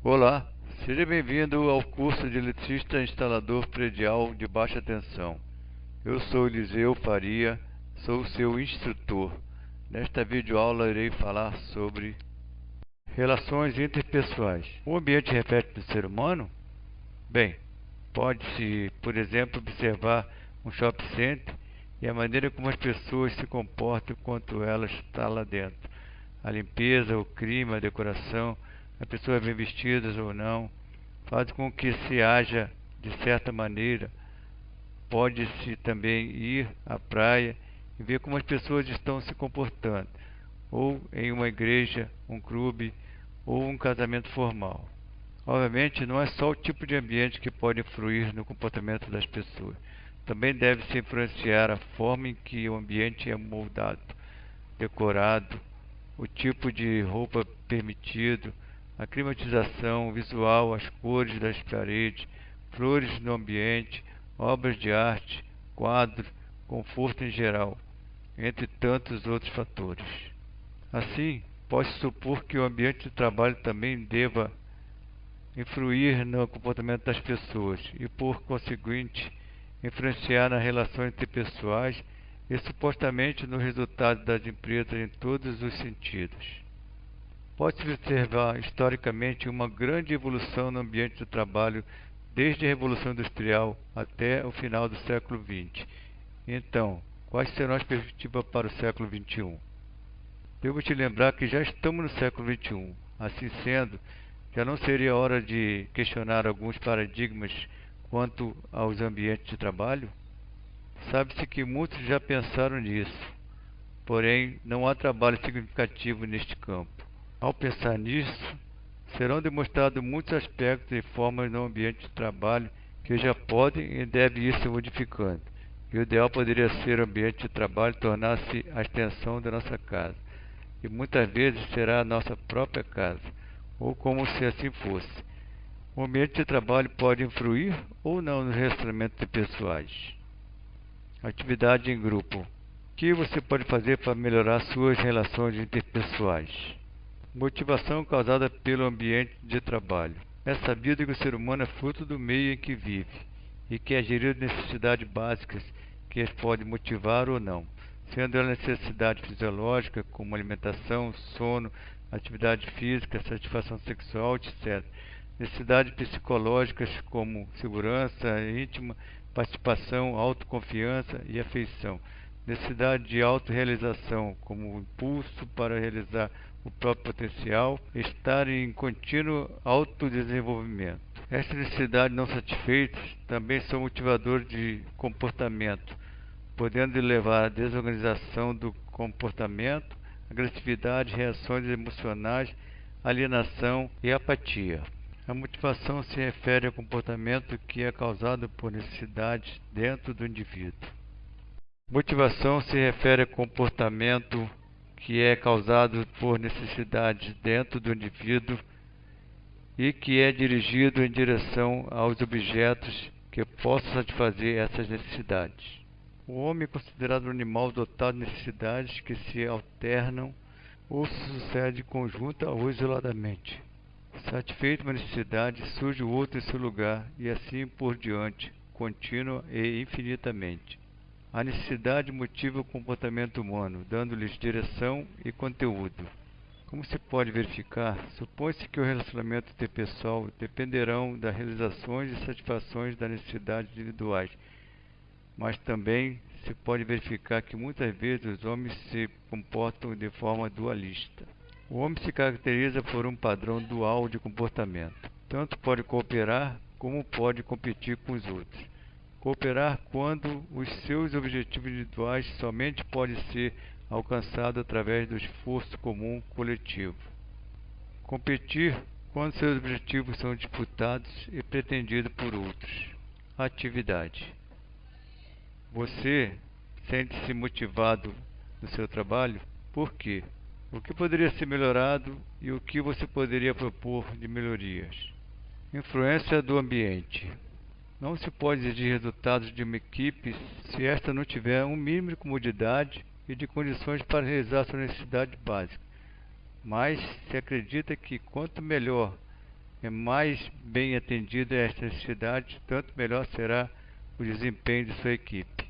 Olá, seja bem-vindo ao curso de eletricista instalador predial de baixa tensão. Eu sou Eliseu Faria, sou seu instrutor. Nesta videoaula irei falar sobre relações interpessoais. O ambiente reflete do ser humano? Bem, pode-se, por exemplo, observar um shopping center e a maneira como as pessoas se comportam enquanto elas estão lá dentro. A limpeza, o clima, a decoração, as pessoas bem vestidas ou não, faz com que se haja de certa maneira. Pode-se também ir à praia e ver como as pessoas estão se comportando, ou em uma igreja, um clube ou um casamento formal. Obviamente, não é só o tipo de ambiente que pode influir no comportamento das pessoas. Também deve-se influenciar a forma em que o ambiente é moldado, decorado, o tipo de roupa permitido, a climatização, o visual, as cores das paredes, flores no ambiente, obras de arte, quadros, conforto em geral, entre tantos outros fatores. Assim, pode-se supor que o ambiente de trabalho também deva influir no comportamento das pessoas e, por conseguinte, influenciar nas relações interpessoais e supostamente no resultado das empresas em todos os sentidos. Pode-se observar historicamente uma grande evolução no ambiente do trabalho desde a Revolução Industrial até o final do século XX. Então, quais serão as perspectivas para o século XXI? Devo te lembrar que já estamos no século XXI. Assim sendo, já não seria hora de questionar alguns paradigmas quanto aos ambientes de trabalho? Sabe-se que muitos já pensaram nisso, porém não há trabalho significativo neste campo. Ao pensar nisso, serão demonstrados muitos aspectos e formas no ambiente de trabalho que já podem e devem ir se modificando. E o ideal poderia ser o ambiente de trabalho tornar-se a extensão da nossa casa, e muitas vezes será a nossa própria casa, ou como se assim fosse. O ambiente de trabalho pode influir ou não nos relacionamentos pessoais. Atividade em grupo. O que você pode fazer para melhorar suas relações interpessoais? Motivação causada pelo ambiente de trabalho. É sabido que o ser humano é fruto do meio em que vive e que é gerido necessidades básicas que as podem motivar ou não, sendo ela necessidade fisiológica, como alimentação, sono, atividade física, satisfação sexual, etc. Necessidades psicológicas, como segurança íntima, participação, autoconfiança e afeição. Necessidade de autorrealização, como o impulso para realizar o próprio potencial, estar em contínuo autodesenvolvimento. Estas necessidades não satisfeitas também são motivadores de comportamento, podendo levar à desorganização do comportamento, agressividade, reações emocionais, alienação e apatia. A motivação se refere ao comportamento que é causado por necessidades dentro do indivíduo. Motivação se refere ao comportamento que é causado por necessidades dentro do indivíduo e que é dirigido em direção aos objetos que possam satisfazer essas necessidades. O homem é considerado um animal dotado de necessidades que se alternam ou se sucedem conjunta ou isoladamente. Satisfeita uma necessidade, surge outra em seu lugar e assim por diante, contínua e infinitamente. A necessidade motiva o comportamento humano, dando-lhes direção e conteúdo. Como se pode verificar, supõe-se que o relacionamento interpessoal dependerão das realizações e satisfações das necessidades individuais, mas também se pode verificar que muitas vezes os homens se comportam de forma dualista. O homem se caracteriza por um padrão dual de comportamento. Tanto pode cooperar como pode competir com os outros. Cooperar quando os seus objetivos individuais somente podem ser alcançados através do esforço comum coletivo. Competir quando seus objetivos são disputados e pretendidos por outros. Atividade. Você sente-se motivado no seu trabalho? Por quê? O que poderia ser melhorado e o que você poderia propor de melhorias? Influência do ambiente. Não se pode exigir resultados de uma equipe se esta não tiver um mínimo de comodidade e de condições para realizar suas necessidades básicas. Mas se acredita que quanto melhor é mais bem atendida a estas necessidades, tanto melhor será o desempenho de sua equipe.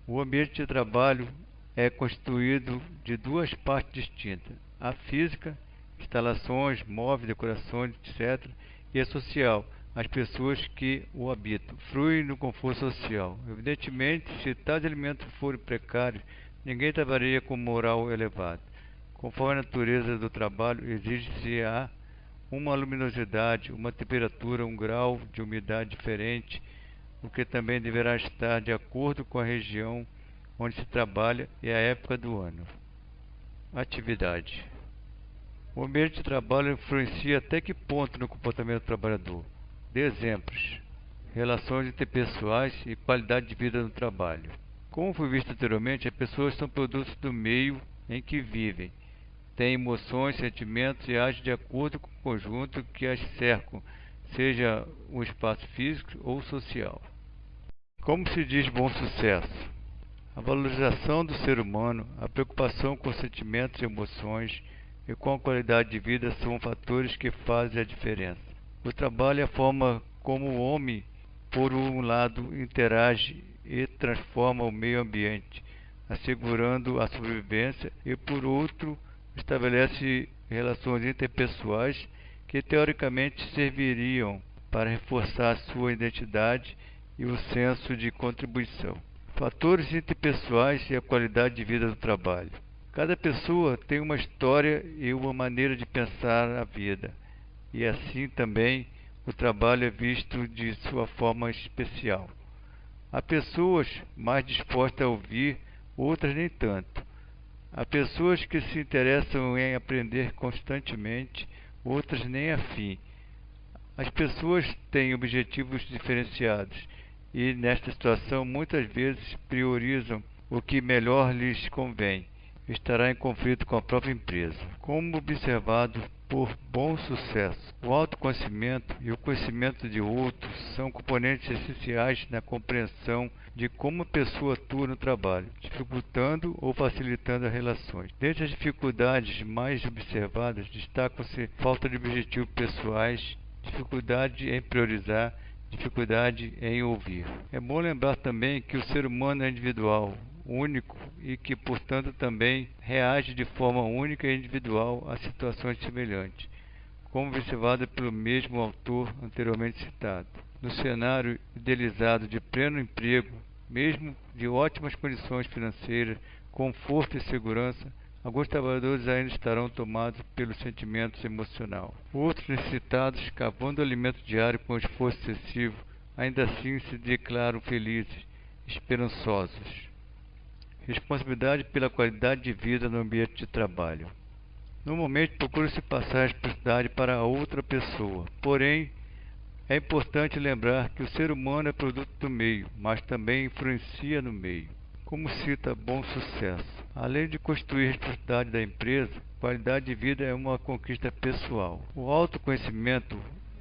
O ambiente de trabalho é constituído de duas partes distintas: a física, instalações, móveis, decorações, etc., e a social, as pessoas que o habitam. Frui no conforto social. Evidentemente, se tais elementos forem precários, ninguém trabalharia com moral elevada. Conforme a natureza do trabalho, exige-se-á uma luminosidade, uma temperatura, um grau de umidade diferente, o que também deverá estar de acordo com a região onde se trabalha e a época do ano. Atividade. O ambiente de trabalho influencia até que ponto no comportamento do trabalhador. Dê exemplos: relações interpessoais e qualidade de vida no trabalho. Como foi visto anteriormente, as pessoas são produtos do meio em que vivem, têm emoções, sentimentos e agem de acordo com o conjunto que as cercam, seja um espaço físico ou social. Como se diz bom sucesso? A valorização do ser humano, a preocupação com sentimentos e emoções e com a qualidade de vida são fatores que fazem a diferença. O trabalho é a forma como o homem, por um lado, interage e transforma o meio ambiente, assegurando a sobrevivência, e por outro, estabelece relações interpessoais que teoricamente serviriam para reforçar sua identidade e o senso de contribuição. Fatores interpessoais e a qualidade de vida do trabalho. Cada pessoa tem uma história e uma maneira de pensar a vida, e assim também o trabalho é visto de sua forma especial. Há pessoas mais dispostas a ouvir, outras nem tanto. Há pessoas que se interessam em aprender constantemente, outras nem afim. As pessoas têm objetivos diferenciados e, nesta situação, muitas vezes priorizam o que melhor lhes convém. Estará em conflito com a própria empresa. Como observado por bom sucesso, o autoconhecimento e o conhecimento de outros são componentes essenciais na compreensão de como a pessoa atua no trabalho, dificultando ou facilitando as relações. Dentre as dificuldades mais observadas, destacam-se falta de objetivos pessoais, dificuldade em priorizar, dificuldade em ouvir. É bom lembrar também que o ser humano é individual, único, e que, portanto, também reage de forma única e individual a situações semelhantes, como observado pelo mesmo autor anteriormente citado. No cenário idealizado de pleno emprego, mesmo de ótimas condições financeiras, conforto e segurança, alguns trabalhadores ainda estarão tomados pelos sentimentos emocionais. Outros necessitados, cavando alimento diário com esforço excessivo, ainda assim se declaram felizes, esperançosos. Responsabilidade pela qualidade de vida no ambiente de trabalho. Normalmente procura-se passar a responsabilidade para outra pessoa, porém é importante lembrar que o ser humano é produto do meio, mas também influencia no meio. Como cita Bom Sucesso, além de constituir a responsabilidade da empresa, qualidade de vida é uma conquista pessoal. O autoconhecimento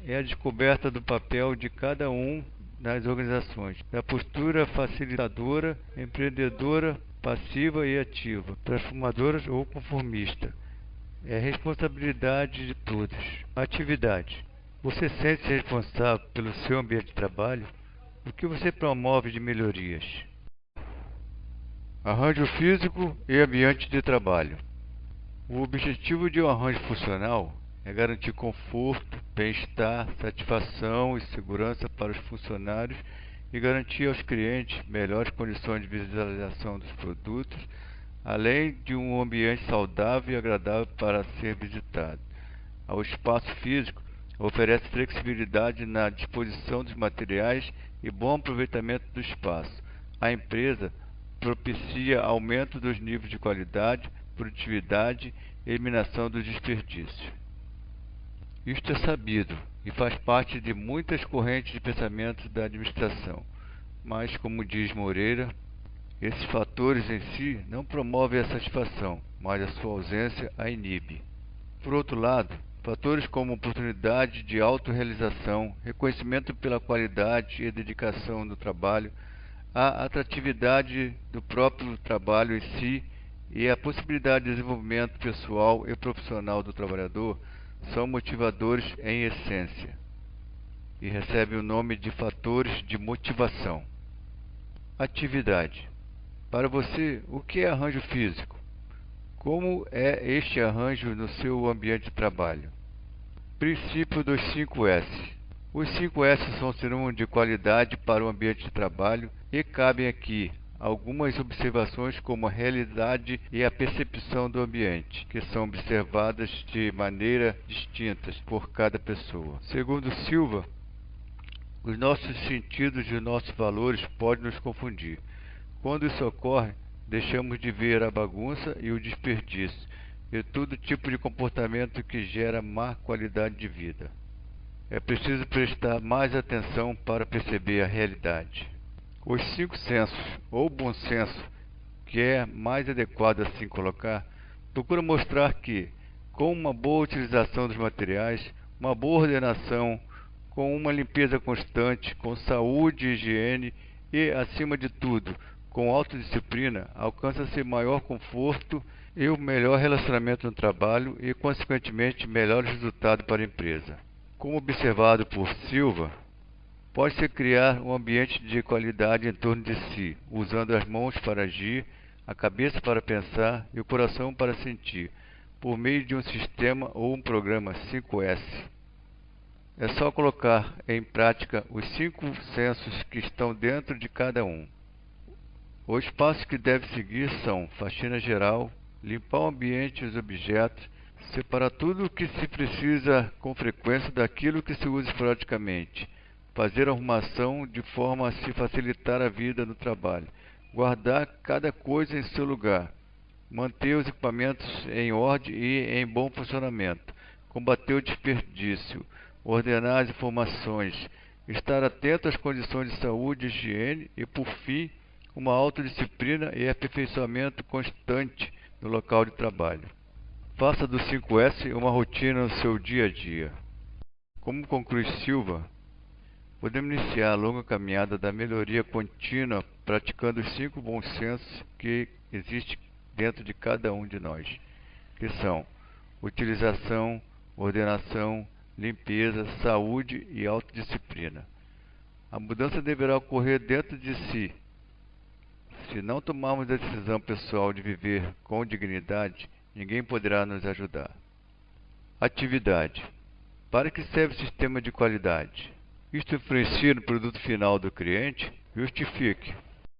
é a descoberta do papel de cada um nas organizações, da postura facilitadora, empreendedora, passiva e ativa, transformadora ou conformista. É responsabilidade de todos. Atividade. Você sente-se responsável pelo seu ambiente de trabalho? O que você promove de melhorias? Arranjo físico e ambiente de trabalho. O objetivo de um arranjo funcional é garantir conforto, bem-estar, satisfação e segurança para os funcionários e garantir aos clientes melhores condições de visualização dos produtos, além de um ambiente saudável e agradável para ser visitado. O espaço físico oferece flexibilidade na disposição dos materiais e bom aproveitamento do espaço. A empresa propicia aumento dos níveis de qualidade, produtividade e eliminação dos desperdícios. Isto é sabido e faz parte de muitas correntes de pensamento da administração, mas, como diz Moreira, esses fatores em si não promovem a satisfação, mas a sua ausência a inibe. Por outro lado, fatores como oportunidade de autorrealização, reconhecimento pela qualidade e dedicação no trabalho, a atratividade do próprio trabalho em si e a possibilidade de desenvolvimento pessoal e profissional do trabalhador são motivadores em essência e recebem o nome de fatores de motivação. Atividade. Para você, o que é arranjo físico? Como é este arranjo no seu ambiente de trabalho? Princípio dos 5S. Os 5S são sinônimo de qualidade para o ambiente de trabalho e cabem aqui algumas observações como a realidade e a percepção do ambiente, que são observadas de maneira distintas por cada pessoa. Segundo Silva, os nossos sentidos e nossos valores podem nos confundir. Quando isso ocorre, deixamos de ver a bagunça e o desperdício e todo tipo de comportamento que gera má qualidade de vida. É preciso prestar mais atenção para perceber a realidade. Os 5 sensos, ou bom senso, que é mais adequado assim colocar, procura mostrar que, com uma boa utilização dos materiais, uma boa ordenação, com uma limpeza constante, com saúde e higiene e, acima de tudo, com autodisciplina, alcança-se maior conforto e o melhor relacionamento no trabalho e, consequentemente, melhores resultados para a empresa. Como observado por Silva, pode-se criar um ambiente de qualidade em torno de si, usando as mãos para agir, a cabeça para pensar e o coração para sentir, por meio de um sistema ou um programa 5S. É só colocar em prática os 5 sensos que estão dentro de cada um. Os passos que deve seguir são faxina geral, limpar o ambiente e os objetos, separar tudo o que se precisa com frequência daquilo que se usa esporadicamente, fazer arrumação de forma a se facilitar a vida no trabalho, guardar cada coisa em seu lugar, manter os equipamentos em ordem e em bom funcionamento, combater o desperdício, ordenar as informações, estar atento às condições de saúde e higiene e, por fim, uma autodisciplina e aperfeiçoamento constante no local de trabalho. Faça do 5S uma rotina no seu dia a dia. Como conclui Silva, podemos iniciar a longa caminhada da melhoria contínua praticando os 5 bons sensos que existem dentro de cada um de nós, que são utilização, ordenação, limpeza, saúde e autodisciplina. A mudança deverá ocorrer dentro de si. Se não tomarmos a decisão pessoal de viver com dignidade, ninguém poderá nos ajudar. Atividade. Para que serve o sistema de qualidade? Isto influencia no produto final do cliente? Justifique.